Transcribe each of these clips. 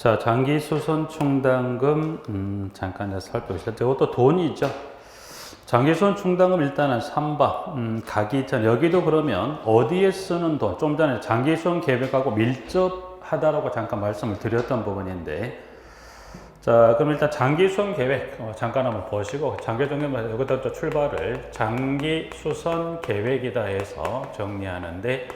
자, 장기 수선 충당금 잠깐 살펴보시죠. 이것도 돈이죠. 장기 수선 충당금 일단은 3번 가기 전 여기도 그러면 어디에 쓰는 돈, 좀 전에 장기 수선 계획하고 밀접하다라고 잠깐 말씀을 드렸던 부분인데, 자, 그럼 일단 장기 수선 계획 잠깐 한번 보시고, 장기 수선 계획 여기부터 출발을 장기 수선 계획이다 해서 정리하는데,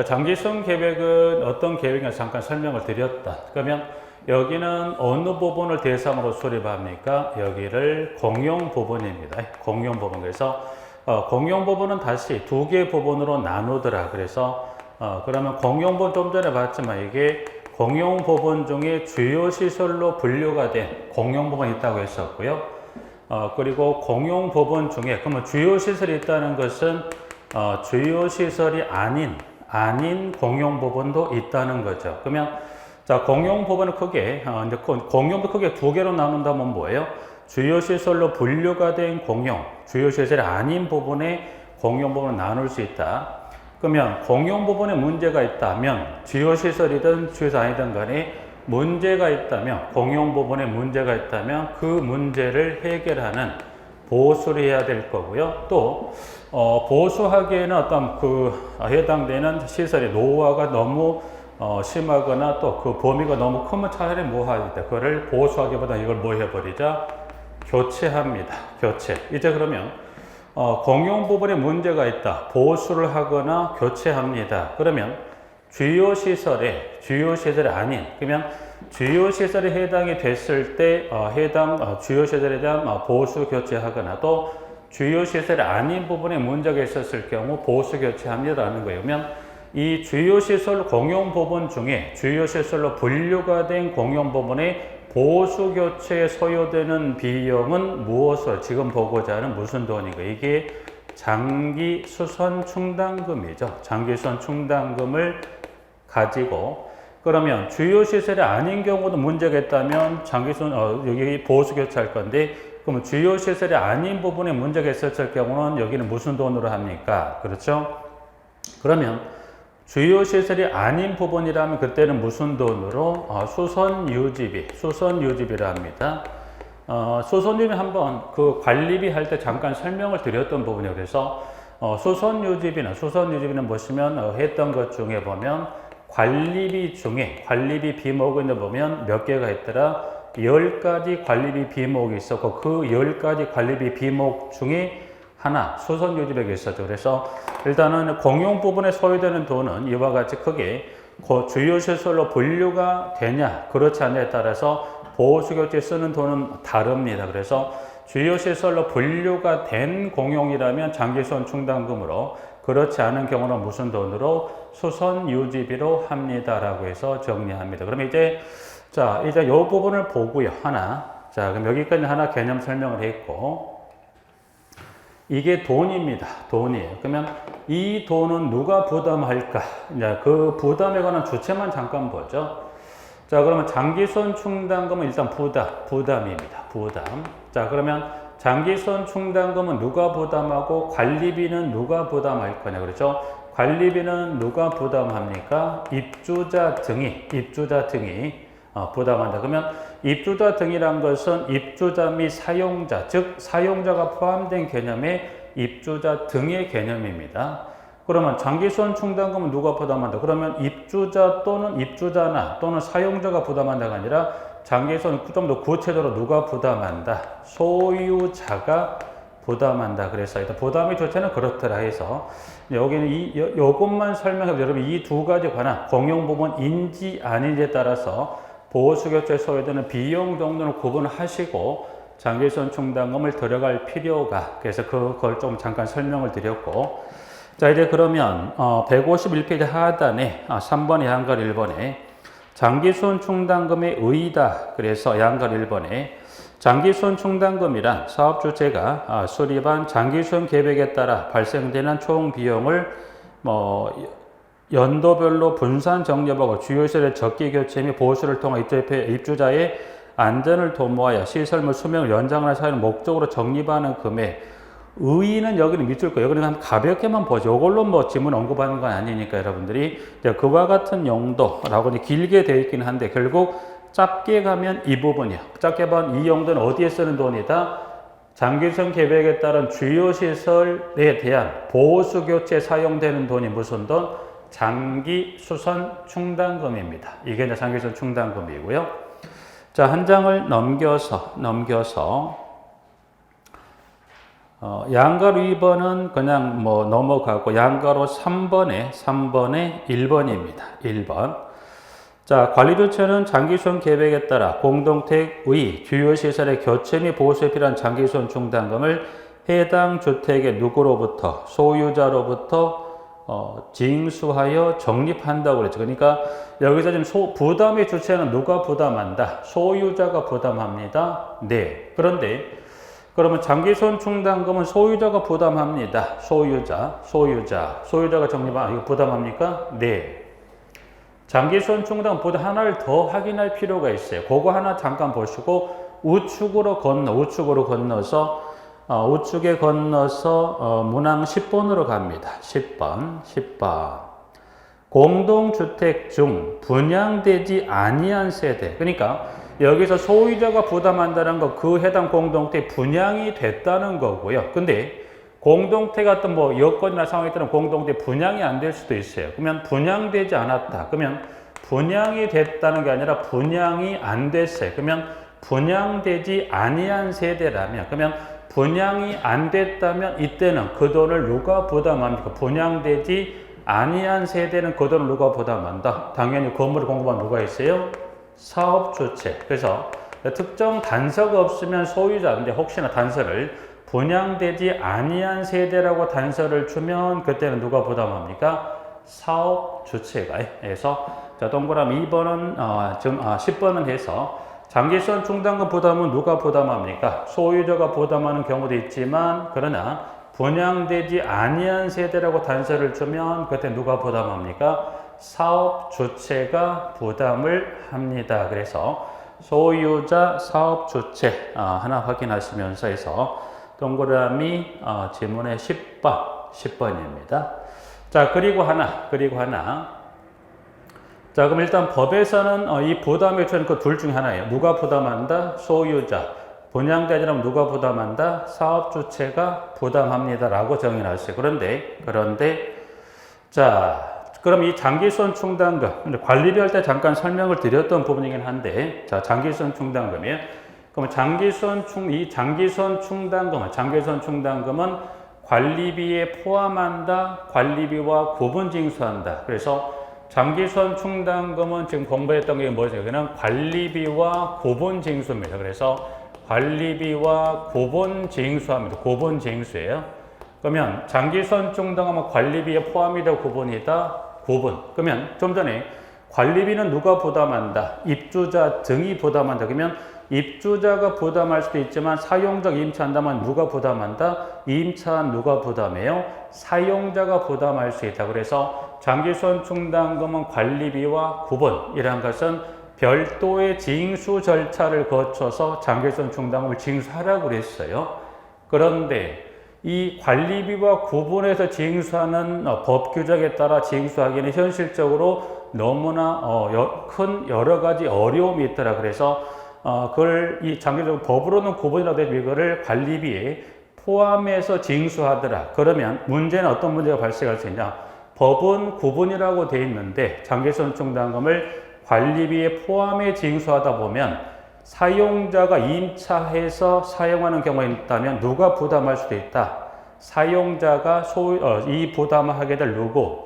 장기 수선 계획은 어떤 계획인가 잠깐 설명을 드렸다. 그러면 여기는 어느 부분을 대상으로 수립합니까? 여기를 공용 부분입니다. 공용 부분. 그래서 공용 부분은 다시 두 개의 부분으로 나누더라. 그래서 그러면 공용 부분 좀 전에 봤지만 이게 공용 부분 중에 주요 시설로 분류가 된 공용 부분이 있다고 했었고요. 그리고 공용 부분 중에 그러면 주요 시설이 있다는 것은 주요 시설이 아닌 공용 부분도 있다는 거죠. 그러면 자, 공용 부분을 크게 이제 공용도 크게 두 개로 나눈다면 뭐예요? 주요 시설로 분류가 된 공용, 주요 시설이 아닌 부분에 공용 부분을 나눌 수 있다. 그러면 공용 부분에 문제가 있다면 주요 시설이든 주요 시설 아니든 간에 문제가 있다면 공용 부분에 문제가 있다면 그 문제를 해결하는 보수를 해야 될 거고요. 또 보수하기에는 어떤 해당되는 시설의 노후화가 너무 심하거나 또 그 범위가 너무 크면 차라리 뭐 하겠다. 그거를 보수하기보다 이걸 뭐 해버리자? 교체합니다. 교체. 이제 그러면 공용 부분에 문제가 있다. 보수를 하거나 교체합니다. 그러면 주요 시설이 아닌, 그러면 주요 시설에 해당이 됐을 때 주요 시설에 대한 보수 교체하거나 또 주요 시설이 아닌 부분에 문제가 있었을 경우 보수 교체합니다라는 거예요. 그러면 이 주요 시설 공용 부분 중에 주요 시설로 분류가 된 공용 부분의 보수 교체에 소요되는 비용은 무엇을 지금 보고자 하는 무슨 돈이고, 이게 장기 수선 충당금이죠. 장기 수선 충당금을 가지고, 그러면 주요 시설이 아닌 경우도 문제가 있다면 장기 수선 여기 보수 교체할 건데, 그러면 주요 시설이 아닌 부분에 문제가 있었을 경우는 여기는 무슨 돈으로 합니까? 그렇죠? 그러면 주요 시설이 아닌 부분이라면 그때는 무슨 돈으로? 수선 유지비라 합니다. 수선 유지비 한번 그 관리비 할 때 잠깐 설명을 드렸던 부분이에요. 그래서 수선 유지비는 보시면 했던 것 중에 보면 관리비 비목을 보면 몇 개가 있더라? 10가지 관리비 비목이 있었고 그 10가지 관리비 비목 중에 하나, 수선 유지비가 있었죠. 그래서 일단은 공용 부분에 소요되는 돈은 이와 같이 크게 주요 시설로 분류가 되냐, 그렇지 않냐에 따라서 보수 교체에 쓰는 돈은 다릅니다. 그래서 주요 시설로 분류가 된 공용이라면 장기 수선 충당금으로, 그렇지 않은 경우는 무슨 돈으로? 수선 유지비로 합니다라고 해서 정리합니다. 그러면 이제 이 부분을 보고요. 자, 그럼 여기까지 하나 개념 설명을 했고, 이게 돈입니다. 돈이에요. 그러면 이 돈은 누가 부담할까? 이제 그 부담에 관한 주체만 잠깐 보죠. 자, 그러면 장기수선 충당금은 일단 부담입니다. 부담. 자, 그러면 장기수선 충당금은 누가 부담하고 관리비는 누가 부담할 거냐? 그렇죠? 관리비는 누가 부담합니까? 입주자 등이 부담한다. 그러면 입주자 등이란 것은 입주자 및 사용자, 즉 사용자가 포함된 개념의 입주자 등의 개념입니다. 그러면 장기수선 충당금은 누가 부담한다? 그러면 입주자 또는 사용자가 부담한다가 아니라 장기수선 좀 더 구체적으로 누가 부담한다? 소유자가 부담한다. 그래서 일단 부담의 조체는 그렇더라 해서 여기는 요것만 설명해 여러분 이 두 가지 관한 공용 부분인지 아닌지에 따라서 보수 교체에 소요되는 비용 정도는 구분하시고 장기수선 충당금을 들어갈 필요가, 그래서 그걸 좀 잠깐 설명을 드렸고, 자, 이제 그러면 151페이지 하단에 3번의 양갈 1번에 장기수선 충당금의 의의다. 그래서 양갈 1번에 장기수선 충당금이란 사업 주체가 수립한 장기수선 계획에 따라 발생되는 총 비용을 연도별로 분산 적립하고 주요 시설의 적기 교체 및 보수를 통해 입주자의 안전을 도모하여 시설 및 수명을 연장하는 사회를 목적으로 적립하는 금액. 의의는 여기는 밑줄 거예요. 여기는 한 가볍게만 보죠. 이걸로 지문 언급하는 건 아니니까 여러분들이 그와 같은 용도라고 길게 되어 있긴 한데 결국 짧게 가면 이 부분이요. 짧게 보면 이 용도는 어디에 쓰는 돈이다? 장기성 계획에 따른 주요 시설에 대한 보수 교체에 사용되는 돈이 무슨 돈? 장기 수선 충당금입니다. 이게 이제 장기 수선 충당금이고요. 자, 한 장을 넘겨서 양가로 2번은 그냥 뭐 넘어가고 양가로 3번에 1번입니다. 1번. 자, 관리조처는 장기수선 계획에 따라 공동택의 주요 시설의 교체 및 보수에 필요한 장기수선 충당금을 해당 주택의 누구로부터 소유자로부터 징수하여 적립한다고 그랬죠. 그러니까 여기서 지금 부담의 주체는 누가 부담한다? 소유자가 부담합니다. 네. 그런데 그러면 장기수선 충당금은 소유자가 부담합니다. 소유자가 적립한 이거 부담합니까? 네. 장기수선 충당금 보다 하나를 더 확인할 필요가 있어요. 그거 하나 잠깐 보시고 우측으로 건너서 우측에 건너서 문항 10번으로 갑니다. 10번. 공동주택 중 분양되지 아니한 세대. 그러니까 여기서 소유자가 부담한다는 거 그 해당 공동택 분양이 됐다는 거고요. 근데 공동택 같은 뭐 여건이나 상황에 따른 공동택 분양이 안 될 수도 있어요. 그러면 분양되지 않았다. 그러면 분양이 됐다는 게 아니라 분양이 안 됐어요. 그러면 분양되지 아니한 세대라면 그러면 분양이 안 됐다면 이때는 그 돈을 누가 부담합니까? 분양되지 아니한 세대는 그 돈을 누가 부담한다? 당연히 건물을 공급한 누가 있어요? 사업주체. 그래서 특정 단서가 없으면 소유자인데 혹시나 단서를 분양되지 아니한 세대라고 단서를 주면 그때는 누가 부담합니까? 사업주체가. 그래서 자, 동그라미 2번은 10번은 해서 장기수선 충당금 부담은 누가 부담합니까? 소유자가 부담하는 경우도 있지만 그러나 분양되지 아니한 세대라고 단서를 주면 그때 누가 부담합니까? 사업주체가 부담을 합니다. 그래서 소유자, 사업주체 하나 확인하시면서 해서 동그라미 지문의 10번입니다. 자, 그리고 하나. 자, 그럼 일단 법에서는 이 부담의 주체는 그 둘 중에 하나예요. 누가 부담한다? 소유자. 분양되지 않으면 누가 부담한다? 사업주체가 부담합니다. 라고 정의했어요. 그런데 자, 그럼 이 장기수선 충당금, 관리비 할 때 잠깐 설명을 드렸던 부분이긴 한데, 자, 장기수선 충당금이에요. 그럼 장기수선 충당금은 관리비에 포함한다, 관리비와 구분 징수한다. 그래서 장기수선 충당금은 지금 공부했던 게 뭐죠? 그냥 관리비와 구분 징수입니다. 그래서 관리비와 구분 징수합니다. 구분 징수예요. 그러면 장기수선 충당금은 관리비에 포함이다, 구분이다? 구분. 그러면 좀 전에 관리비는 누가 부담한다? 입주자 등이 부담한다. 그러면 입주자가 부담할 수도 있지만 사용자가 임차한다면 누가 부담한다? 임차한 누가 부담해요? 사용자가 부담할 수 있다. 그래서 장기수선 충당금은 관리비와 구분이라는 것은 별도의 징수 절차를 거쳐서 장기수선 충당금을 징수하라고 그랬어요. 그런데 이 관리비와 구분해서 징수하는 법 규정에 따라 징수하기는 현실적으로 너무나 큰 여러 가지 어려움이 있더라. 그래서 그걸 이 장기적으로 법으로는 구분이라도 해도 이거를 관리비에 포함해서 징수하더라. 그러면 문제는 어떤 문제가 발생할 수 있냐? 법은 구분이라고 되어 있는데 장기수선 충당금을 관리비에 포함해 징수하다 보면 사용자가 임차해서 사용하는 경우가 있다면 누가 부담할 수도 있다. 사용자가 이 부담을 하게 될 누구?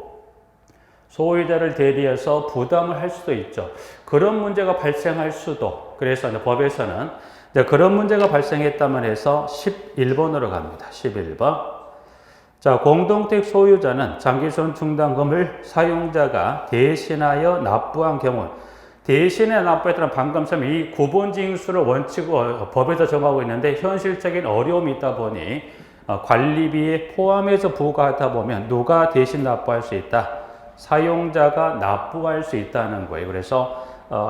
소유자를 대리해서 부담을 할 수도 있죠. 그런 문제가 발생할 수도. 그래서 법에서는 그런 문제가 발생했다면 해서 11번으로 갑니다. 11번. 자, 공동택 소유자는 장기수선 충당금을 사용자가 대신하여 납부한 경우, 대신에 납부했다는 방금 이 구분징수를 원칙으로 법에서 정하고 있는데 현실적인 어려움이 있다 보니 관리비에 포함해서 부과하다 보면 누가 대신 납부할 수 있다? 사용자가 납부할 수 있다는 거예요. 그래서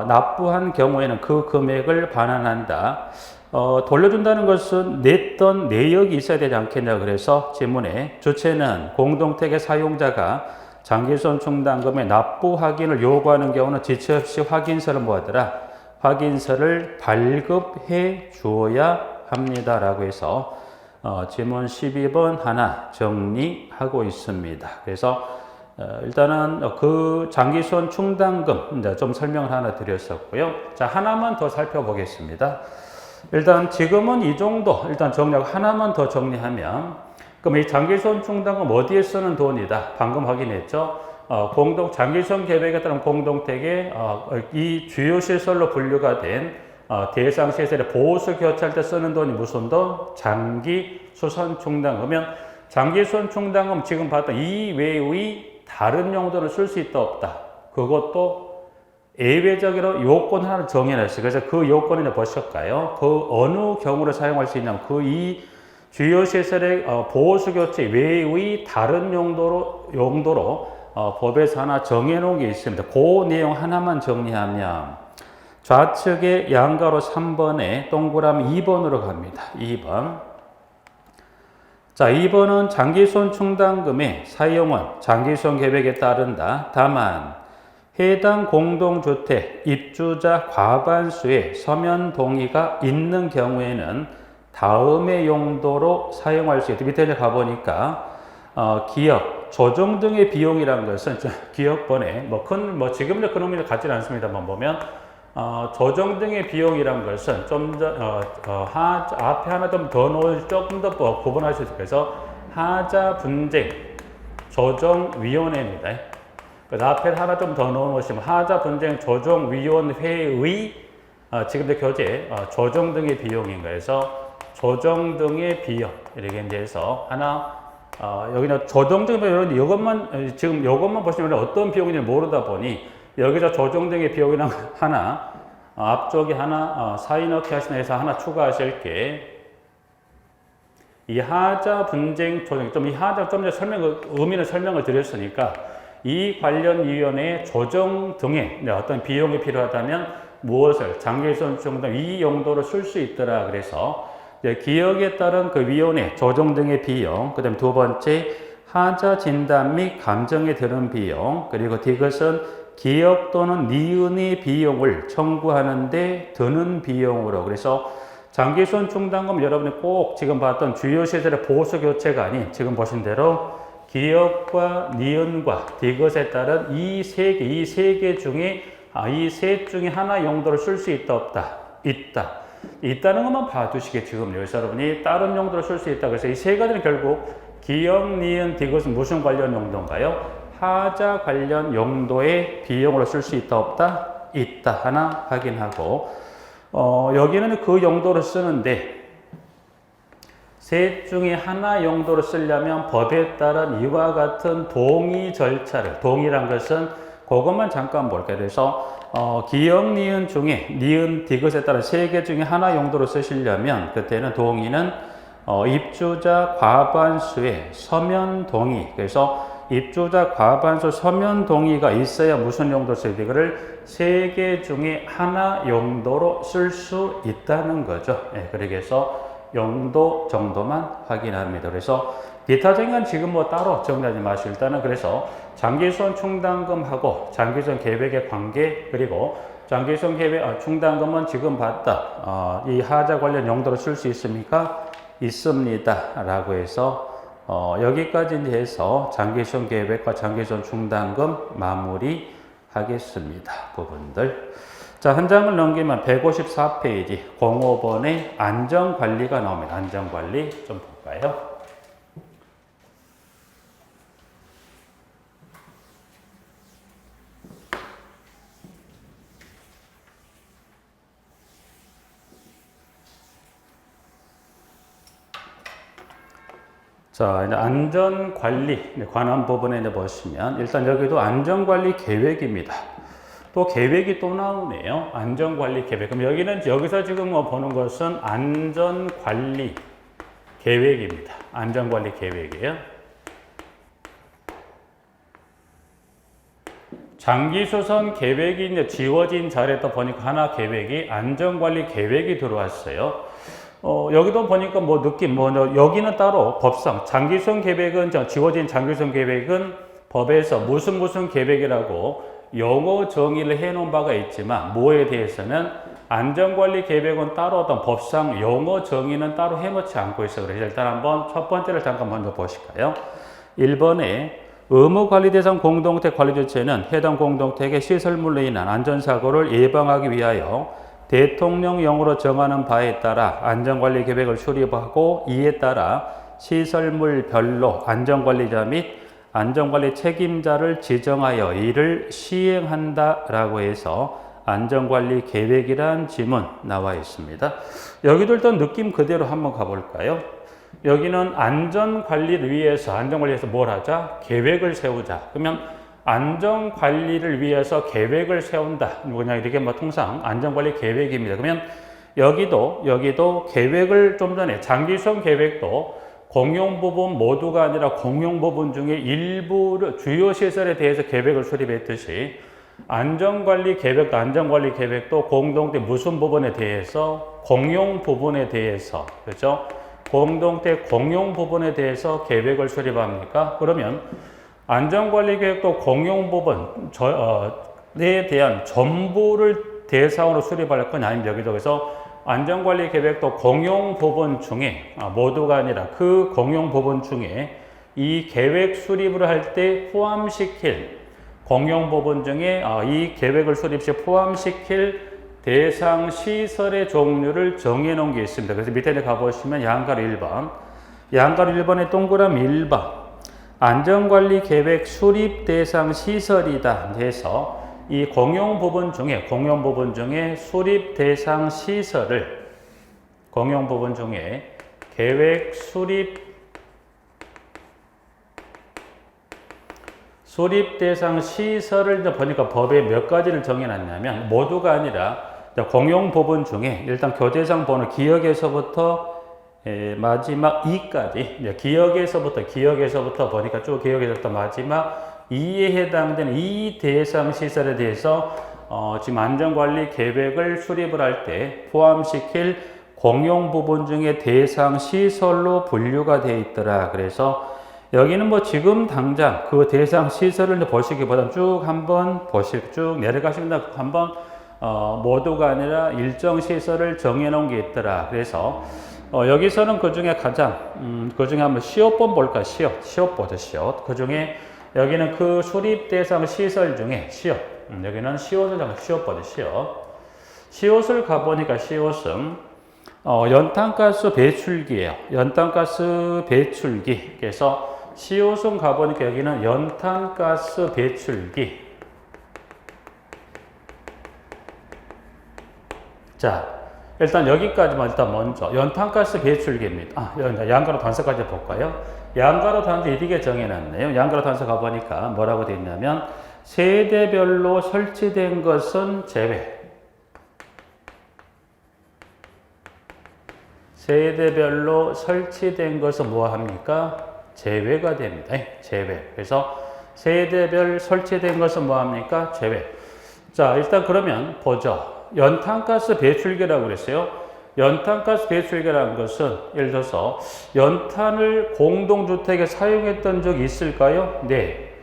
납부한 경우에는 그 금액을 반환한다. 돌려준다는 것은 냈던 내역이 있어야 되지 않겠냐. 그래서 지문에 주체는 공동택의 사용자가 장기수선 충당금의 납부 확인을 요구하는 경우는 지체 없이 확인서를 뭐하더라? 확인서를 발급해 주어야 합니다라고 해서 지문 12번 하나 정리하고 있습니다. 그래서 일단은 그 장기손 충당금 이제 좀 설명을 하나 드렸었고요. 자, 하나만 더 살펴보겠습니다. 일단 지금은 이 정도 일단 정리하고 하나만 더 정리하면, 그럼 이 장기손 충당금 어디에 쓰는 돈이다? 방금 확인했죠? 장기손 계획에 따른 공동택에 이 주요 시설로 분류가 된 대상 시설의 보수 교체할 때 쓰는 돈이 무슨 돈? 장기수선 충당금이면 장기수선 충당금 지금 봤던 이 외의 다른 용도를 쓸 수 있다 없다. 그것도 예외적으로 요건 하나를 정해놨어요. 그래서 그 요건을 보실까요? 그 어느 경우를 사용할 수 있냐면 그 이 주요 시설의 보수 교체 외의 다른 용도로 법에서 하나 정해놓은 게 있습니다. 그 내용 하나만 정리하면 좌측에 양가로 3번에 동그라미 2번으로 갑니다. 2번. 자, 2번은 장기손 충당금의 사용은 장기손 계획에 따른다. 다만 해당 공동주택 입주자 과반수의 서면 동의가 있는 경우에는 다음의 용도로 사용할 수 있다. 밑에 가보니까 기업, 조정 등의 비용이라는 것은 기업번에 지금 큰 의미를 갖지는 않습니다만 보면 조정 등의 비용이라는 것은 좀 앞에 하나 좀 더 넣을 조금 더 구분할 수 있어요. 그래서 하자 분쟁 조정위원회입니다. 그래서 앞에 하나 좀 더 넣어 놓으시면 하자 분쟁 조정위원회의 지금도 교재 조정 등의 비용인 거예요. 그래서 조정 등의 비용 이렇게 이제 해서 하나 여기는 조정 등의 비용 이것만 지금 이것만 보시면 어떤 비용인지 모르다 보니 여기서 조정 등의 비용이랑 하나 앞쪽에 하나 사인 넣기 하시나 해서 하나 추가하실 게 이 하자 분쟁 조정 좀 이 하자 좀 전에 의미를 설명을 드렸으니까 이 관련 위원회의 조정 등의 어떤 비용이 필요하다면 무엇을 장기손 충당 이 용도로 쓸 수 있더라. 그래서 기억에 따른 그 위원회 조정 등의 비용, 그다음 두 번째 하자 진단 및 감정에 드는 비용, 그리고 이것은 기업 또는 니은의 비용을 청구하는 데 드는 비용으로. 그래서 장기손 충당금 여러분이 꼭 지금 봤던 주요 시설의 보수 교체가 아닌 지금 보신 대로 기업과 니은과 이것에 따른 이 세 개 중에 이 셋 중에 하나 용도를 쓸 수 있다 없다? 있다는 것만 봐두시게 지금 여기서 여러분이 다른 용도로 쓸 수 있다. 그래서 이 세 가지는 결국 기업, 니은, 이것은 무슨 관련 용도인가요? 하자 관련 용도의 비용으로 쓸 수 있다 없다? 있다. 하나 확인하고 여기는 그 용도로 쓰는데 셋 중에 하나 용도로 쓰려면 법에 따른 이와 같은 동의 절차를 동의란 것은 그것만 잠깐 볼게요. 그래서 기억, 니은 중에 니은, 이것에 따른 세 개 중에 하나 용도로 쓰시려면 그때는 동의는 입주자 과반수의 서면 동의. 그래서 입주자 과반수 서면 동의가 있어야 무슨 용도로 써야 돼? 이거를 세 개 중에 하나 용도로 쓸 수 있다는 거죠. 그래서 용도 정도만 확인합니다. 그래서 기타적인 건 지금 따로 정리하지 마시고 일단은 그래서 장기손 충당금하고 장기손 계획의 관계 그리고 장기손 계획 충당금은 지금 봤다. 이 하자 관련 용도로 쓸 수 있습니까? 있습니다. 라고 해서 여기까지 이제 해서 장기손 계획과 장기손 충당금 마무리 하겠습니다. 부분들. 자, 한 장을 넘기면 154페이지 05번에 안전관리가 나옵니다. 안전관리 좀 볼까요? 자, 이제 안전관리 관한 부분에 이제 보시면 일단 여기도 안전관리 계획입니다. 또 계획이 또 나오네요. 안전관리 계획. 그럼 여기서 지금 보는 것은 안전관리 계획입니다. 안전관리 계획이에요. 장기수선 계획이 이제 지워진 자리에 또 보니까 하나 계획이 안전관리 계획이 들어왔어요. 여기도 보니까 여기는 따로 법상 장기수선 계획은 지워진 장기수선 계획은 법에서 무슨 계획이라고 용어 정의를 해 놓은 바가 있지만 뭐에 대해서는 안전관리 계획은 따로 어떤 법상 용어 정의는 따로 해놓지 않고 있어. 그래서 일단 한번 첫 번째를 잠깐 먼저 보실까요? 1번에 의무관리 대상 공동택 관리 조치에는 해당 공동택의 시설물로 인한 안전사고를 예방하기 위하여 대통령령으로 정하는 바에 따라 안전관리 계획을 수립하고 이에 따라 시설물별로 안전관리자 및 안전관리 책임자를 지정하여 이를 시행한다라고 해서 안전관리 계획이란 지문 나와 있습니다. 여기도 일단 느낌 그대로 한번 가볼까요? 여기는 안전관리를 위해서, 안전관리에서 뭘 하자? 계획을 세우자. 그러면 안전관리를 위해서 계획을 세운다. 그냥 이렇게 뭐 통상 안전관리 계획입니다. 그러면 여기도 계획을 좀 전에 장기수행 계획도 공용 부분 모두가 아니라 공용 부분 중에 일부를 주요 시설에 대해서 계획을 수립했듯이 안전관리 계획도 공동체 무슨 부분에 대해서 공용 부분에 대해서 그렇죠? 공동체 공용 부분에 대해서 계획을 수립합니까? 그러면 안전관리 계획도 공용 부분에 대한 전부를 대상으로 수립할 건 아닙니다. 여기서 안전관리 계획도 공용 부분 중에 모두가 아니라 그 공용 부분 중에 이 계획 수립을 할 때 포함시킬 공용 부분 중에 이 계획을 수립 시 포함시킬 대상 시설의 종류를 정해 놓은 게 있습니다. 그래서 밑에 가보시면 양가로 1번, 양가로 1번에 동그라미 1번 안전관리 계획 수립 대상 시설이다 해서 이 공용 부분 중에 수립 대상 시설을 공용 부분 중에 계획 수립 대상 시설을 보니까 법에 몇 가지를 정해놨냐면 모두가 아니라 공용 부분 중에 일단 교재상 번호 기억에서부터 마지막 2까지 기억에서부터 보니까 쭉 기억에서부터 마지막 2에 해당되는 이 대상 시설에 대해서 지금 안전관리 계획을 수립을 할 때 포함시킬 공용 부분 중에 대상 시설로 분류가 되어 있더라. 그래서 여기는 뭐 지금 당장 그 대상 시설을 보시기보다는 쭉 내려가시면 한번 모두가 아니라 일정 시설을 정해 놓은 게 있더라. 그래서 여기서는 그 중에 가장 그 중에 한번 시옷본 볼까? 시옷 보죠. 시옷. 그 중에 여기는 그 수립 대상 시설 중에 여기는 시옷을 보죠. 시옷을 가보니까 시옷은 연탄가스 배출기예요. 연탄가스 배출기. 그래서 시옷은 가보니까 여기는 연탄가스 배출기. 자, 일단 여기까지만 먼저 연탄가스 배출기입니다. 양가로 단서까지 볼까요? 양가로 단서 이렇게 정해놨네요. 양가로 단서 가보니까 뭐라고 되어 있냐면 세대별로 설치된 것은 제외. 세대별로 설치된 것은 뭐 합니까? 제외가 됩니다. 제외. 그래서 세대별 설치된 것은 뭐 합니까? 제외. 자, 일단 그러면 보죠. 연탄가스 배출기라고 그랬어요. 연탄가스 배출기라는 것은 예를 들어서 연탄을 공동주택에 사용했던 적이 있을까요? 네.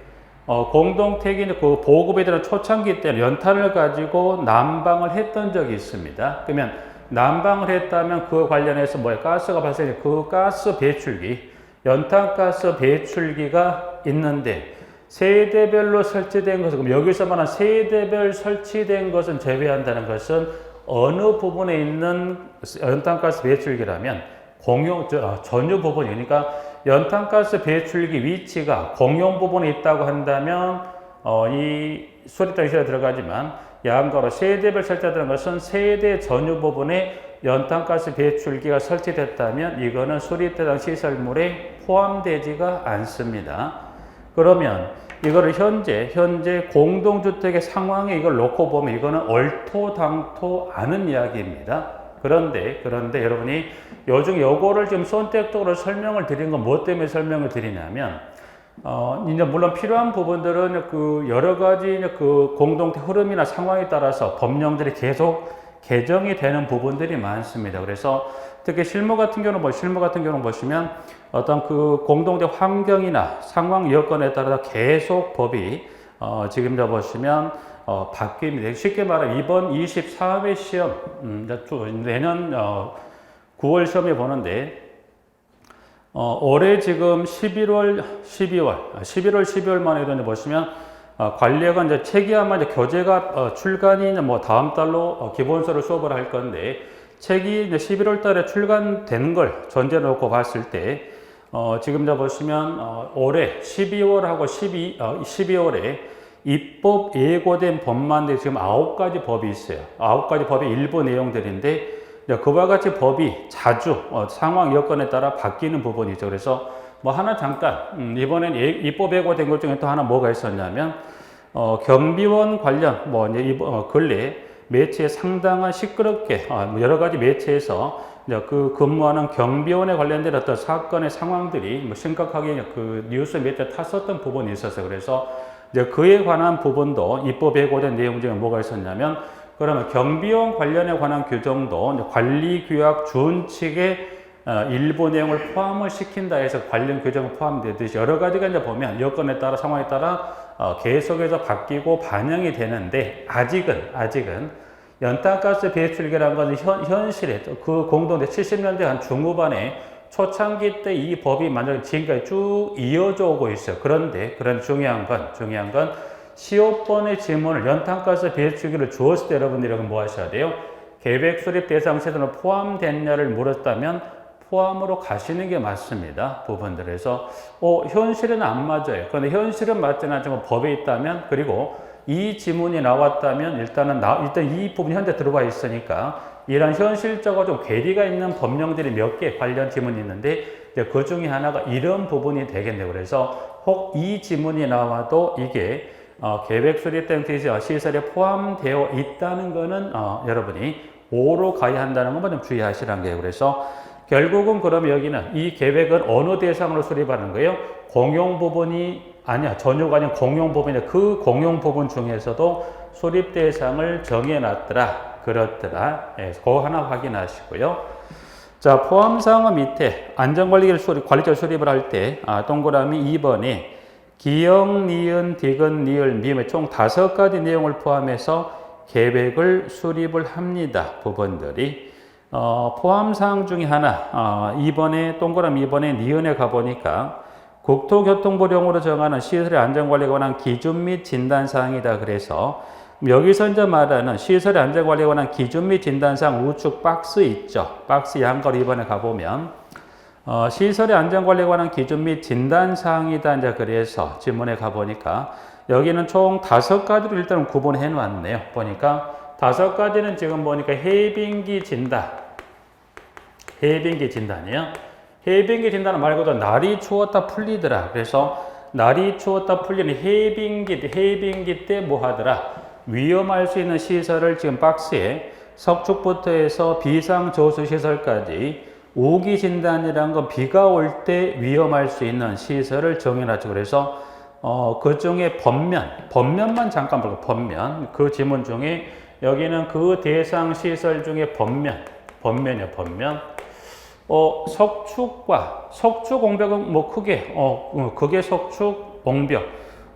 공동택이 그 보급에 대한 초창기 때는 연탄을 가지고 난방을 했던 적이 있습니다. 그러면 난방을 했다면 그 관련해서 가스가 발생해 그 가스 배출기, 연탄가스 배출기가 있는데 세대별로 설치된 것은 그럼 여기서 말하는 세대별 설치된 것은 제외한다는 것은 어느 부분에 있는 연탄가스 배출기라면 전유 부분이니까 연탄가스 배출기 위치가 공용 부분에 있다고 한다면 이 수립된 시설에 들어가지만 양가로 세대별 설치하는 것은 세대 전유 부분에 연탄가스 배출기가 설치됐다면 이거는 수립대상 시설물에 포함되지가 않습니다. 그러면 이거를 현재 공동주택의 상황에 이걸 놓고 보면 이거는 얼토당토 않은 이야기입니다. 그런데 여러분이 요즘 요거를 지금 선택적으로 설명을 드린 건 뭐 때문에 설명을 드리냐면 이제 물론 필요한 부분들은 그 여러 가지 그 공동체 흐름이나 상황에 따라서 법령들이 계속 개정이 되는 부분들이 많습니다. 그래서 특히 실무 같은 경우는 보시면 어떤 그 공동체 환경이나 상황 여건에 따라서 계속 법이 지금 보시면 바뀝니다. 쉽게 말하면 이번 24회 시험, 내년 9월 시험에 보는데, 올해 지금 11월, 12월 해도 보시면, 관리가 이제 책이 아마 이제 교재가 출간이 뭐 다음 달로 기본서를 수업을 할 건데, 책이 이제 11월 달에 출간된 걸 전제 놓고 봤을 때, 지금 자 보시면, 올해 12월하고 12월에 입법 예고된 법만 지금 9가지 법이 있어요. 9가지 법의 일부 내용들인데, 그와 같이 법이 자주 상황 여건에 따라 바뀌는 부분이죠. 그래서 뭐 하나 잠깐, 이번엔 입법 예고된 것 중에 또 하나 뭐가 있었냐면, 경비원 관련, 뭐 이제 근래 매체에 상당한 시끄럽게, 여러 가지 매체에서 그 근무하는 경비원에 관련된 어떤 사건의 상황들이 뭐 심각하게 그 뉴스 매체에 탔었던 부분이 있었어요. 그래서 이제 그에 관한 부분도 입법 예고된 내용 중에 뭐가 있었냐면, 그러면 경비원 관련에 관한 규정도 관리규약 준칙에 일부 내용을 포함을 시킨다 해서 관련 규정이 포함되듯이 여러 가지가 이제 보면 여건에 따라 상황에 따라 계속해서 바뀌고 반영이 되는데, 아직은 연탄가스 배출기라는 것은 현실에 그 공동대 70년대 한 중후반에 초창기 때 이 법이 만약 지금까지 쭉 이어져 오고 있어요. 그런데 중요한 건 시험번의 질문을 연탄가스 배출기를 주었을 때 여러분들이 뭐 하셔야 돼요? 계획 수립 대상 세대로 포함됐냐를 물었다면 포함으로 가시는 게 맞습니다. 부분들에서 현실은 안 맞아요. 그런데 현실은 맞지는 않지만 법에 있다면, 그리고 이 지문이 나왔다면 일단 이 부분이 현재 들어와 있으니까 이런 현실적으로 좀 괴리가 있는 법령들이 몇 개 관련 지문이 있는데, 그 중에 하나가 이런 부분이 되겠네요. 그래서 혹 이 지문이 나와도 이게 계획 수립 등 시설에 포함되어 있다는 거는 여러분이 O로 가야 한다는 것만 좀 주의하시라는 거예요. 그래서 결국은 그럼 여기는 이 계획은 어느 대상으로 수립하는 거예요? 공용 부분이 아니야. 전유가 아닌 공용 부분인데 그 공용 부분 중에서도 수립 대상을 정해놨더라. 그렇더라. 그거 하나 확인하시고요. 자, 포함사항은 밑에 안전관리기를 관리자 수립을 할 때 동그라미 2번에 기역, 니은, 디귿, 리을, 미음의 총 5가지 내용을 포함해서 계획을 수립을 합니다. 부분들이. 포함사항 중에 하나, 2번에, 동그라미 2번에 니은에 가보니까 국토교통부령으로 정하는 시설의 안전관리에 관한 기준 및 진단사항이다. 그래서 여기서 이제 말하는 시설의 안전관리에 관한 기준 및 진단사항 우측 박스 있죠. 박스 양가로 2번에 가보면 시설의 안전관리에 관한 기준 및 진단사항이다. 이제 그래서 지문에 가보니까 여기는 총 5가지로 일단 구분해 놨네요. 보니까 5가지는 지금 보니까 해빙기 진단이에요. 해빙기 진단 말고도 날이 추웠다 풀리더라. 그래서 날이 추웠다 풀리는 해빙기 때 뭐 하더라? 위험할 수 있는 시설을 지금 박스에 석축부터 해서 비상조수시설까지 우기 진단이란 건 비가 올 때 위험할 수 있는 시설을 정해놨죠. 그래서 그 중에 법면만 잠깐 볼게요. 법면. 그 지문 중에 여기는 그 대상 시설 중에 법면이요. 석축 옹벽은 뭐 크게 석축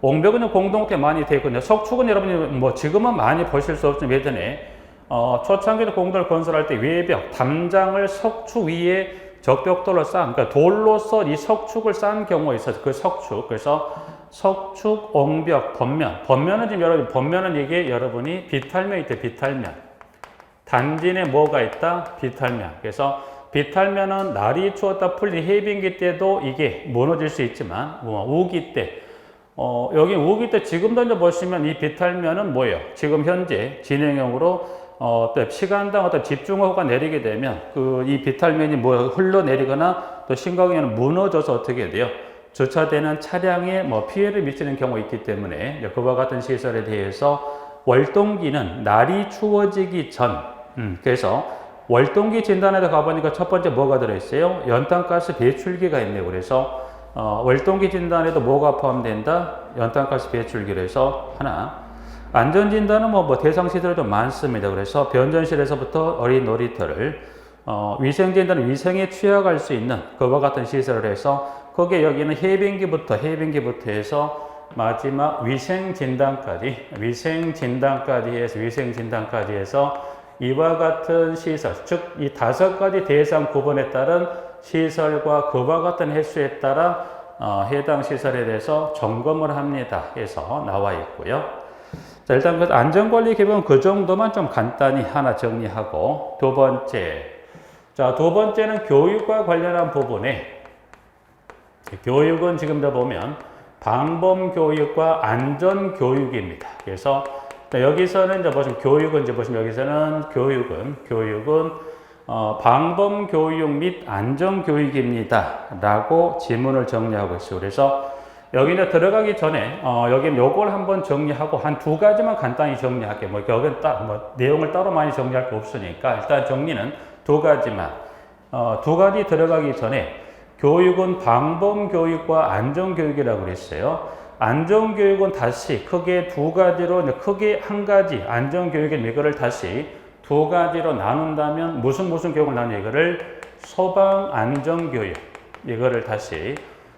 옹벽은 공동태 많이 되어 있거든요. 석축은 여러분이 뭐 지금은 많이 보실 수 없지만 예전에 초창기 공동을 건설할 때 외벽 담장을 석축 위에 적벽돌로 그러니까 돌로서 이 석축을 쌓은 경우가 있어서 그 석축. 그래서 석축, 옹벽, 법면은 지금 법면은 이게 여러분이 비탈면 있대. 비탈면. 단지 내 뭐가 있다? 비탈면. 그래서 비탈면은 날이 추웠다 풀린 해빙기 때도 이게 무너질 수 있지만 우기 때 여기 우기 때 지금도 이제 보시면 이 비탈면은 뭐예요? 지금 현재 진행형으로 시간당 어떤 집중호우가 내리게 되면 이 비탈면이 흘러내리거나 또 심각하게는 무너져서 어떻게 돼요? 주차되는 차량에 피해를 미치는 경우가 있기 때문에 그와 같은 시설에 대해서 월동기는 날이 추워지기 전 그래서 월동기 진단에도 가보니까 첫 번째 뭐가 들어있어요? 연탄가스 배출기가 있네요. 그래서 월동기 진단에도 뭐가 포함된다? 연탄가스 배출기로 해서 하나. 안전진단은 대상 시설이 좀 많습니다. 그래서 변전실에서부터 어린 놀이터를 위생진단은 위생에 취약할 수 있는 그와 같은 시설을 해서 거기에 여기는 해빙기부터 해서 마지막 위생진단까지 해서 이와 같은 시설, 즉 이 5가지 대상 구분에 따른 시설과 그와 같은 횟수에 따라 해당 시설에 대해서 점검을 합니다. 해서 나와 있고요. 자, 일단 그 안전관리 기본 그 정도만 좀 간단히 하나 정리하고 두 번째. 자, 두 번째는 교육과 관련한 부분에 교육은 지금 보면 방범교육과 안전교육입니다. 그래서 여기서는 이제 보시면 교육은 여기서는 교육은 방범교육 및 안전교육입니다. 라고 지문을 정리하고 있어요. 그래서 여기 이제 들어가기 전에 여기 요걸 한번 정리하고 한 2가지만 간단히 정리할게요. 여기는 내용을 따로 많이 정리할 거 없으니까 일단 정리는 2가지만 2가지 들어가기 전에 교육은 방범교육과 안전교육이라고 그랬어요. 안전교육은 다시 크게 2가지로, 크게 한 가지, 안전교육의 이거를 다시 2가지로 나눈다면 무슨 교육을 나누냐, 이거를 소방안전교육, 이거를 다시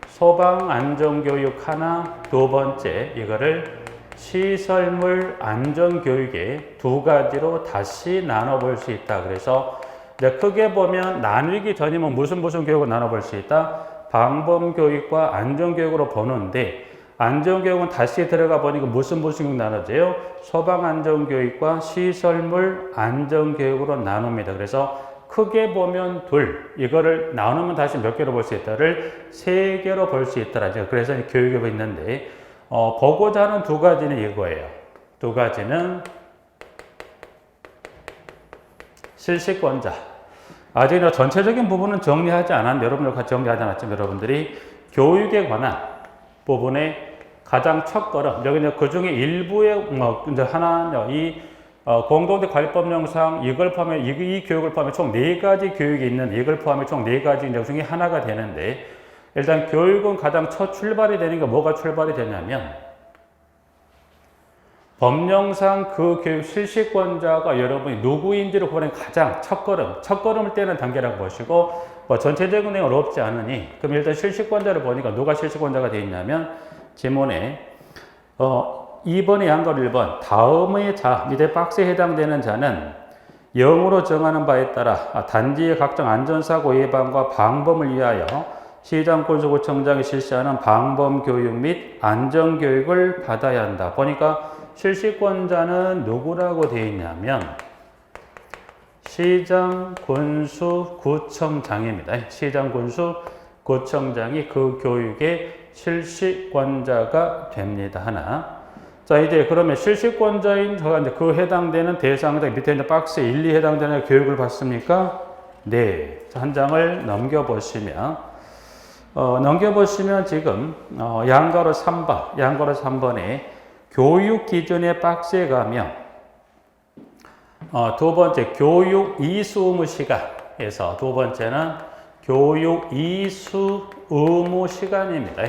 소방안전교육 하나, 두 번째 이거를 시설물 안전교육의 2가지로 다시 나눠볼 수 있다. 그래서 크게 보면 나누기 전이면 무슨 교육을 나눠볼 수 있다? 방범교육과 안전교육으로 보는데 안전교육은 다시 들어가 보니까 무슨 교육 나눠져요? 소방안전교육과 시설물 안전교육으로 나눕니다. 그래서 크게 보면 이거를 나누면 다시 몇 개로 볼 수 있다를 3개로 볼 수 있더라. 그래서 교육이 있는데 보고자 하는 2가지는 이거예요. 2가지는 실시권자. 아직 전체적인 부분은 정리하지 않았는데 여러분들 같이 정리하지 않았지만 여러분들이 교육에 관한 부분에 가장 첫 걸음, 여기 그 중에 일부의 이제 하나, 공동체 관리법령상 이걸 포함해, 이 교육을 포함해 총 4가지 교육이 있는 이걸 포함해 총 4가지 중에 하나가 되는데 일단 교육은 가장 첫 출발이 되는 게 뭐가 출발이 되냐면 법령상 그 교육 실시권자가 여러분이 누구인지를 보는 가장 첫걸음을 떼는 단계라고 보시고 전체적인 내용은 어렵지 않으니 그럼 일단 실시권자를 보니까 누가 실시권자가 되어 있냐면 지문에 2번의 양과 1번 다음의 자 밑에 박스에 해당되는 자는 0으로 정하는 바에 따라 단지의 각종 안전사고 예방과 방범을 위하여 시장군수구청장이 실시하는 방범교육 및 안전교육을 받아야 한다. 보니까 실시권자는 누구라고 되어 있냐면 시장군수구청장입니다. 시장군수구청장이 그 교육의 실시권자가 됩니다. 하나. 자, 이제 그러면 실시권자인 저가 이제 그 해당되는 대상자 밑에 있는 박스에 일일이 해당되는 교육을 받습니까? 네. 한 장을 넘겨보시면 지금 양가로 3번에 교육 기준의 박스에 가면 두 번째 교육 이수 의무 시간에서 두 번째는 교육 이수 의무 시간입니다.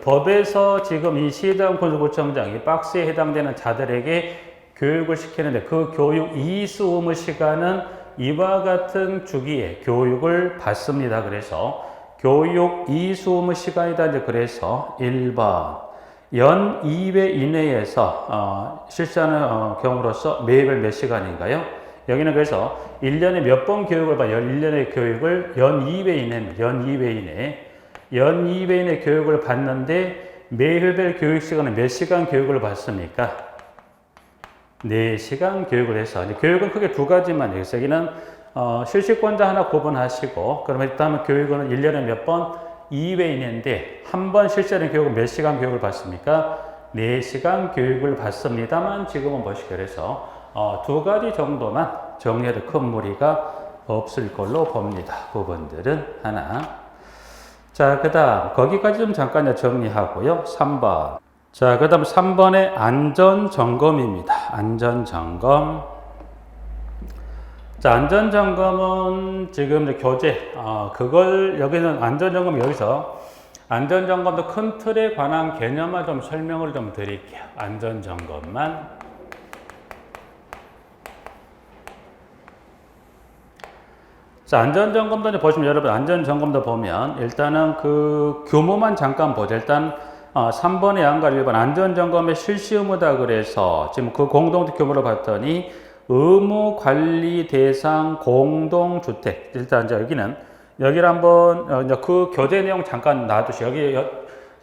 법에서 지금 이 시장군수구청장이 박스에 해당되는 자들에게 교육을 시키는데 그 교육 이수 의무 시간은 이와 같은 주기에 교육을 받습니다. 그래서 교육 이수 의무 시간이다. 그래서 1번 연 2회 이내에서 실시하는 경우로서 매일 몇 시간인가요? 여기는 그래서 1년에 몇 번 교육을 봐요? 1년의 교육을 연 2회 이내입니다. 연 2회 이내 교육을 받는데 매일별 교육 시간은 몇 시간 교육을 받습니까? 4시간 교육을 해서 교육은 크게 2가지만 있어요. 여기는 실시권자 하나 구분하시고 그러면 일단 교육은 1년에 몇 번? 2회 이내인데 한 번 실시하는 교육은 몇 시간 교육을 받습니까? 4시간 교육을 받습니다만 지금은 보시게 그래서 2가지 정도만 정리해도 큰 무리가 없을 걸로 봅니다. 부분들은 하나. 자, 그 다음 거기까지 좀 잠깐 정리하고요. 3번. 자, 그 다음 3번의 안전점검입니다. 안전점검. 자, 안전점검은 지금 교재, 여기는 안전점검 여기서 안전점검도 큰 틀에 관한 개념만 좀 설명을 좀 드릴게요. 안전점검만. 자, 안전점검도 보시면 여러분 안전점검도 보면 일단은 그 규모만 잠깐 보죠. 일단 3번의 양가 1번 안전점검의 실시 의무다 그래서 지금 그 공동주택 규모를 봤더니 의무 관리 대상 공동주택. 일단 이제 여기를 한번 이제 그 교재 내용 잠깐 놔두시고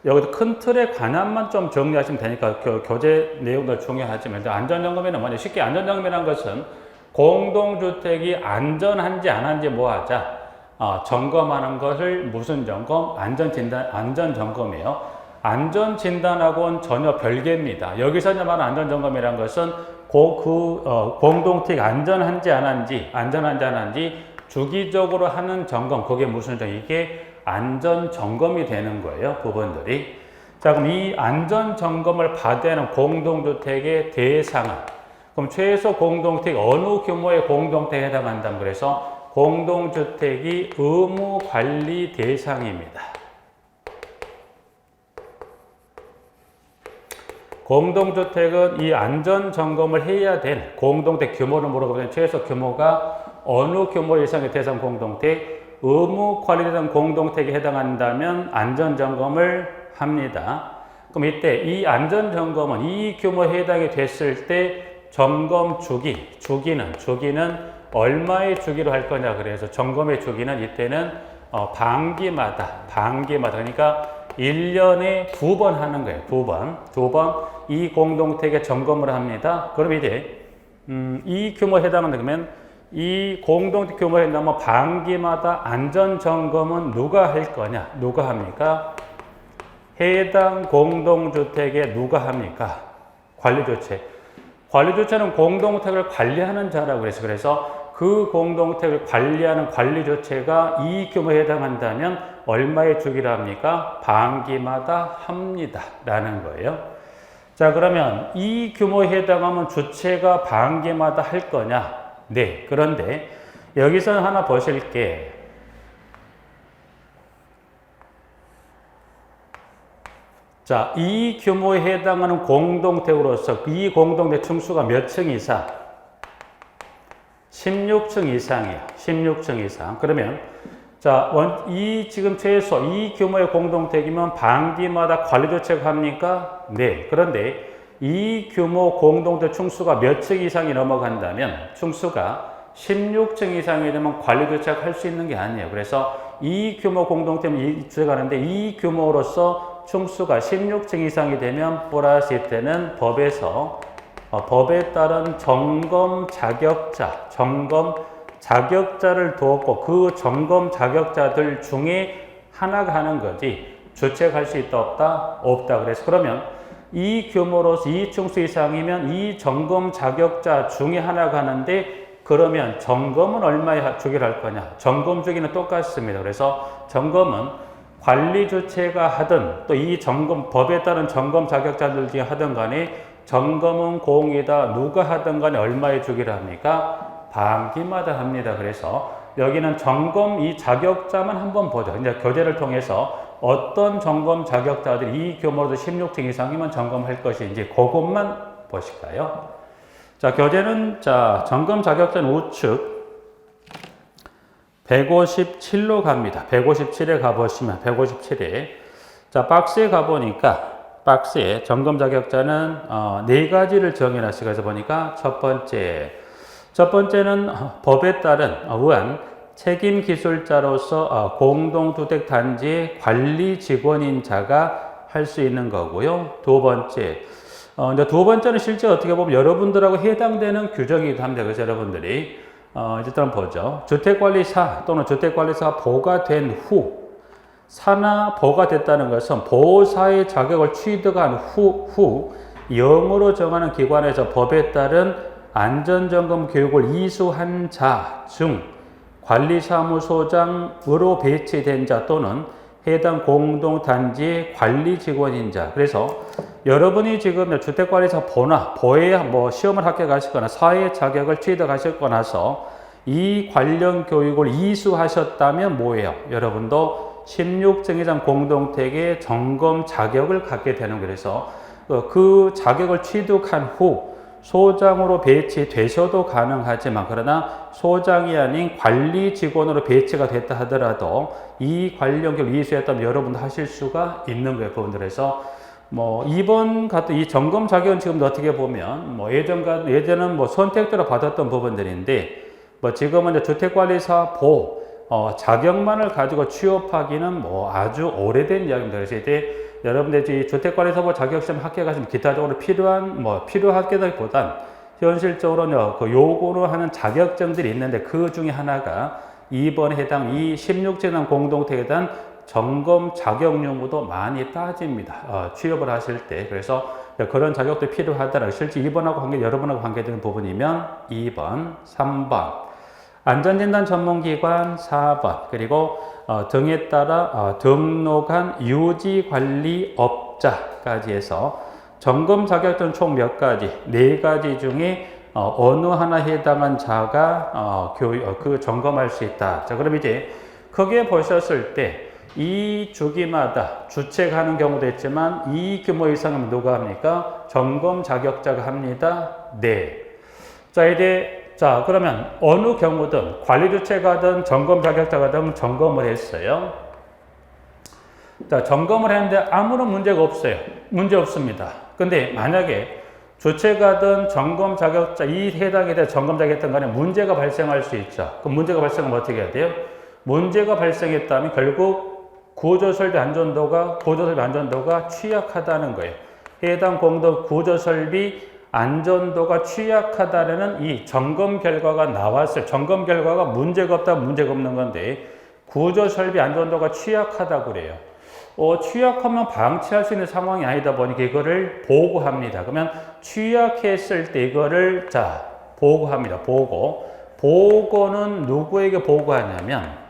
여기도 큰 틀의 관함만 좀 정리하시면 되니까 그 교재 내용도 중요하지만 일단 안전점검에는 뭐냐 쉽게 안전점검이라는 것은 공동주택이 안전한지 안 한지 뭐 하자 점검하는 것을 무슨 점검? 안전점검이에요. 안전진단하고는 전혀 별개입니다. 여기서 말하는 안전점검이라는 것은 공동택이 안전한지 안 한지 주기적으로 하는 점검, 그게 무슨 점? 이게 안전점검이 되는 거예요, 부분들이. 자, 그럼 이 안전점검을 받아야 하는 공동주택의 대상은, 그럼 최소 공동택 어느 규모의 공동택에 해당한다면 그래서 공동주택이 의무관리 대상입니다. 공동주택은 이 안전점검을 해야 될 공동택 규모를 물어보면 최소 규모가 어느 규모 이상의 대상 공동택, 의무관리대상 공동택에 해당한다면 안전점검을 합니다. 그럼 이때 이 안전점검은 이 규모에 해당이 됐을 때 점검 주기는 얼마의 주기로 할 거냐 그래서 점검의 주기는 이때는 반기마다 그러니까 1년에 2번 하는 거예요. 2번 이 공동택에 점검을 합니다. 그럼 이제 이 규모에 해당한다 그러면 이 공동택 규모에 해당하면 반기마다 안전점검은 누가 할 거냐? 누가 합니까? 해당 공동주택에 누가 합니까? 관리주체는 공동택을 관리하는 자라고 그래서 그 공동택을 관리하는 관리주체가 이 규모에 해당한다면 얼마의 주기를 합니까? 반기마다 합니다. 라는 거예요. 자, 그러면 이 규모에 해당하면 주체가 반기마다 할 거냐? 네. 그런데 여기서 하나 보실게. 자, 이 규모에 해당하는 공동택으로서 이 공동택 층수가 몇 층 이상? 16층 이상이에요. 16층 이상. 그러면 자, 지금 최소 이 규모의 공동택이면 반기마다 관리주체가 합니까? 네. 그런데 이 규모 공동택 층수가 몇 층 이상이 넘어간다면 층수가 16층 이상이 되면 관리주체가 할 수 있는 게 아니에요. 그래서 이 규모 공동택은 주체가는데 이 규모로서 층수가 16층 이상이 되면 플러스 이때는 법에 따른 점검 자격자를 두었고 그 점검 자격자들 중에 하나가 하는 거지 주체가 할 수 있다 없다 그래서 그러면 이 규모로서 이 층수 이상이면 이 점검 자격자 중에 하나가 하는데 그러면 점검은 얼마에 주기를 할 거냐? 점검 주기는 똑같습니다. 그래서 점검은 관리 주체가 하든 또 이 법에 따른 점검 자격자들 중에 하든 간에 점검은 공이다. 누가 하든 간에 얼마에 주기를 합니까? 반기마다 합니다. 그래서 여기는 점검 이 자격자만 한번 보죠. 이제 교재를 통해서 어떤 점검 자격자들이 이 규모로도 16층 이상이면 점검할 것인지 그것만 보실까요? 자, 교재는 점검 자격자는 우측 157로 갑니다. 157에 가보시면 157에 박스에 가보니까 박스에 점검 자격자는 네 가지를 정해놨어요. 그래서 보니까 첫 번째는 법에 따른 의한 책임 기술자로서 공동주택 단지의 관리 직원인 자가 할 수 있는 거고요. 두 번째는 실제 어떻게 보면 여러분들하고 해당되는 규정이기도 합니다. 그래서 여러분들이 일단 보죠. 주택관리사 또는 주택관리사가 보가 된 후 사나 보가 됐다는 것은 보호사의 자격을 취득한 후 0으로 정하는 기관에서 법에 따른 안전점검 교육을 이수한 자 중 관리사무소장으로 배치된 자 또는 해당 공동단지의 관리 직원인 자. 그래서 여러분이 지금 주택관리사 보에 시험을 합격하시거나 사회 자격을 취득하셨거나 해서 이 관련 교육을 이수하셨다면 뭐예요? 여러분도 16층 이상 공동택의 점검 자격을 갖게 되는 거예요. 그래서 그 자격을 취득한 후 소장으로 배치되셔도 가능하지만 그러나 소장이 아닌 관리 직원으로 배치가 됐다 하더라도 이 관련 교육을 이수했다면 여러분도 하실 수가 있는 거예요. 부분들에서 뭐 2번 같은 이 점검 자격은 지금도 어떻게 보면 뭐 예전은 뭐 선택대로 받았던 부분들인데 뭐 지금은 이제 주택관리사 자격만을 가지고 취업하기는 뭐 아주 오래된 이야기입니다. 그래서 이제 여러분들이 이 주택관리사 자격시험 합격하시면 기타적으로 필요하기보단 현실적으로 그 요구를 하는 자격증들이 있는데 그 중에 하나가 2번에 해당 이 16재단 공동택에 대한 점검 자격 요구도 많이 따집니다. 취업을 하실 때. 그래서 그런 자격도 필요하더라. 실제 2번하고 여러분하고 관계되는 부분이면 2번, 3번. 안전진단 전문기관 4번. 그리고 등에 따라 등록한 유지관리업자까지 해서 점검 자격증 총 몇 가지? 4가지 중에 어느 하나에 해당한 자가 그 점검할 수 있다. 자, 그럼 이제 크게 보셨을 때 이 주기마다 주체가 하는 경우도 있지만 이 규모 이상은 누가 합니까? 점검 자격자가 합니다. 네. 자, 그러면 어느 경우든 관리 주체가든 점검 자격자가든 점검을 했어요. 자, 점검을 했는데 아무런 문제가 없어요. 문제 없습니다. 근데 만약에 주체가든 점검 자격자 이 해당에 대해 점검 자격자든 간에 문제가 발생할 수 있죠. 그럼 문제가 발생하면 어떻게 해야 돼요? 문제가 발생했다면 결국 구조설비 안전도가 취약하다는 거예요. 해당 공동 구조설비 안전도가 취약하다는 이 점검 결과가 나왔을 점검 결과가 문제가 없다면 문제가 없는 건데 구조설비 안전도가 취약하다고 그래요. 취약하면 방치할 수 있는 상황이 아니다 보니까 이거를 보고합니다. 그러면 취약했을 때 이거를 보고합니다. 보고는 누구에게 보고하냐면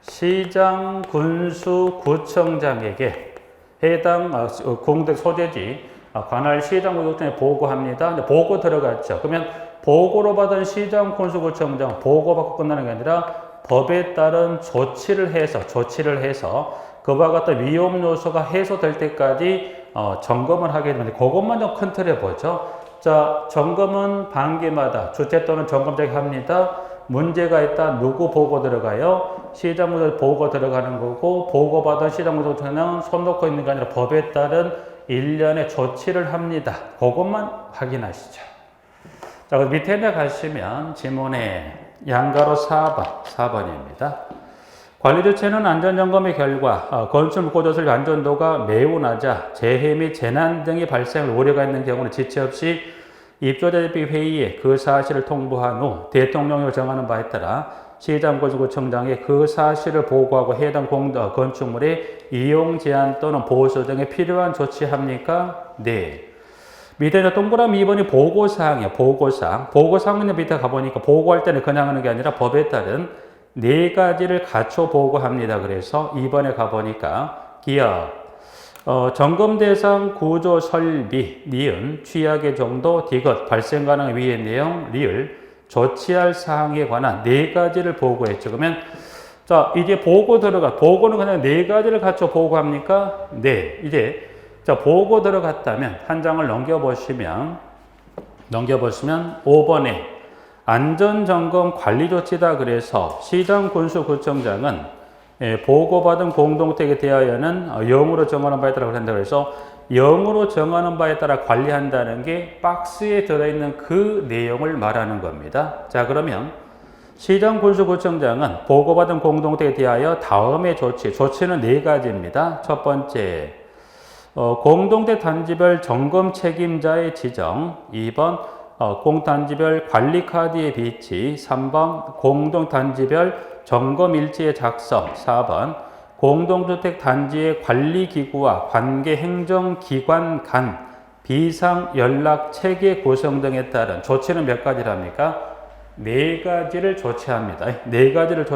시장, 군수, 구청장에게 해당 공덕 소재지 관할 시장, 구청장에 보고합니다. 보고 들어갔죠. 그러면 보고로 받은 시장, 군수, 구청장 보고받고 끝나는 게 아니라 법에 따른 조치를 해서 그와 같은 위험 요소가 해소될 때까지 점검을 하게 되는데 그것만 좀 컨트롤해 보죠. 자, 점검은 반기마다 주체 또는 점검자가 합니다. 문제가 있다. 누구 보고 들어가요? 시장구조 보고 들어가는 거고 보고받은 시장구조는 손 놓고 있는 게 아니라 법에 따른 일련의 조치를 합니다. 그것만 확인하시죠. 자, 밑에 가시면 지문에 양가로 4번입니다. 관리주체는 안전점검의 결과 건축물 구조설비 안전도가 매우 낮아 재해 및 재난 등이 발생할 우려가 있는 경우는 지체 없이 입조대비 회의에 그 사실을 통보한 후 대통령이 정하는 바에 따라 시장군수구청장에 그 사실을 보고하고 해당 건축물의 이용 제한 또는 보수 등에 필요한 조치합니까? 네. 밑에 동그라미 2번이 보고사항이에요. 보고사항은 밑에 가보니까 보고할 때는 그냥 하는 게 아니라 법에 따른 4가지를 갖춰 보고합니다. 그래서 2번에 가보니까 기업 점검 대상 구조 설비 니은 취약의 정도 디귿 발생 가능한 위의 내용 리을 조치할 사항에 관한 4가지를 보고했죠. 그러면 자 이제 보고는 그냥 4가지를 갖춰 보고합니까? 네. 이제 자 보고 들어갔다면 한 장을 넘겨보시면 5번에 안전점검 관리조치다. 그래서 시장 군수구청장은 보고받은 공동택에 대하여는 0으로 정하는 바에 따라 한다. 그래서 0으로 정하는 바에 따라 관리한다는 게 박스에 들어있는 그 내용을 말하는 겁니다. 자, 그러면 시장 군수구청장은 보고받은 공동택에 대하여 다음의 조치는 4가지입니다. 첫 번째, 공동택 단지별 점검 책임자의 지정. 2번, 공단지별 관리카드의 비치. 3번, 공동단지별 점검 일지의 작성. 4번, 공동주택 단지의 관리기구와 관계 행정기관 간 비상 연락 체계 구성 등에 따른 조치는 몇 가지랍니까? 4가지를 조치합니다. 4가지를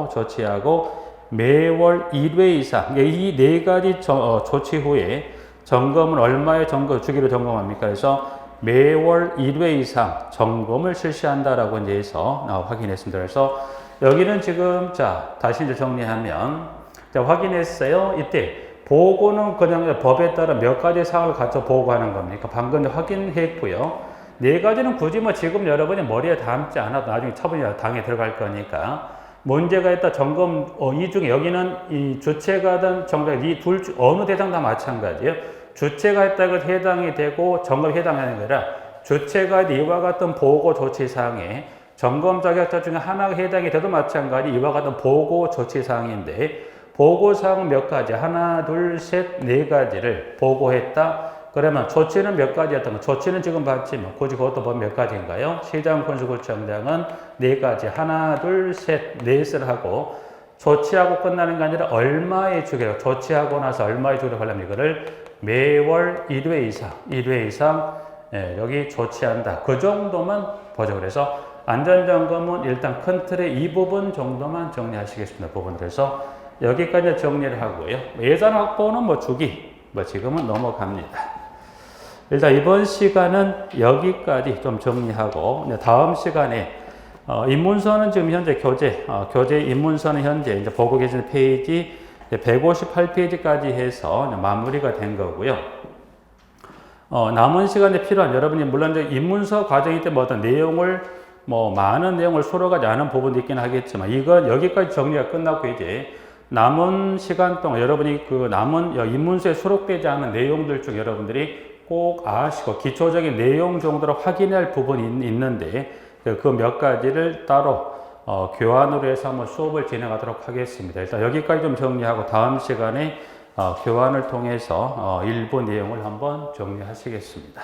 조치하고 매월 1회 이상 이 4가지 조치 후에 점검은 얼마의 주기로 점검합니까? 그래서 매월 1회 이상 점검을 실시한다라고 이제 해서 확인했습니다. 그래서 여기는 지금 다시 이제 정리하면 확인했어요. 이때 보고는 그냥 법에 따라 몇 가지 사항을 갖춰 보고하는 겁니까? 방금 확인했고요. 4가지는 굳이 지금 여러분이 머리에 담지 않아도 나중에 처분이 당에 들어갈 거니까 문제가 있다 점검 이 중에 여기는 이 주체가든 정답 이 둘 어느 대상 다 마찬가지예요. 주체가 있다고 해당이 되고 점검 해당하는 게 아니라 주체가 이와 같은 보고 조치 사항에 점검 자격자 중에 하나가 해당이 돼도 마찬가지 이와 같은 보고 조치 사항인데 보고 사항은 몇 가지 하나 둘 셋 네 가지를 보고했다. 그러면 조치는 몇 가지였던 거? 조치는 지금 봤지만 굳이 그것도 보면 몇 가지인가요? 시장 군수구청장은 네 가지 하나 둘 셋 넷을 하고 조치하고 끝나는 게 아니라 얼마의 주기로 조치하고 나서 얼마의 주기로 하려면 이거를 매월 1회 이상 예, 여기 조치한다. 그 정도만 보죠. 그래서 안전점검은 일단 큰 틀의 이 부분 정도만 정리하시겠습니다. 부분 그래서 여기까지 정리를 하고요. 예산 확보는 뭐 주기 뭐 지금은 넘어갑니다. 일단 이번 시간은 여기까지 좀 정리하고 다음 시간에 입문서는 지금 현재 교재 입문서는 현재 이제 보고 계시는 페이지 158페이지까지 해서 마무리가 된 거고요. 남은 시간에 필요한 여러분이 물론 이제 입문서 과정일 때 뭐 어떤 내용을 많은 내용을 수록하지 않은 부분도 있긴 하겠지만 이건 여기까지 정리가 끝났고 이제 남은 시간 동안 여러분이 그 남은 입문서에 수록되지 않은 내용들 중 여러분들이 꼭 아시고 기초적인 내용 정도로 확인할 부분이 있는데 그 몇 가지를 따로 교환으로 해서 한번 수업을 진행하도록 하겠습니다. 일단 여기까지 좀 정리하고 다음 시간에 교환을 통해서 일부 내용을 한번 정리하시겠습니다.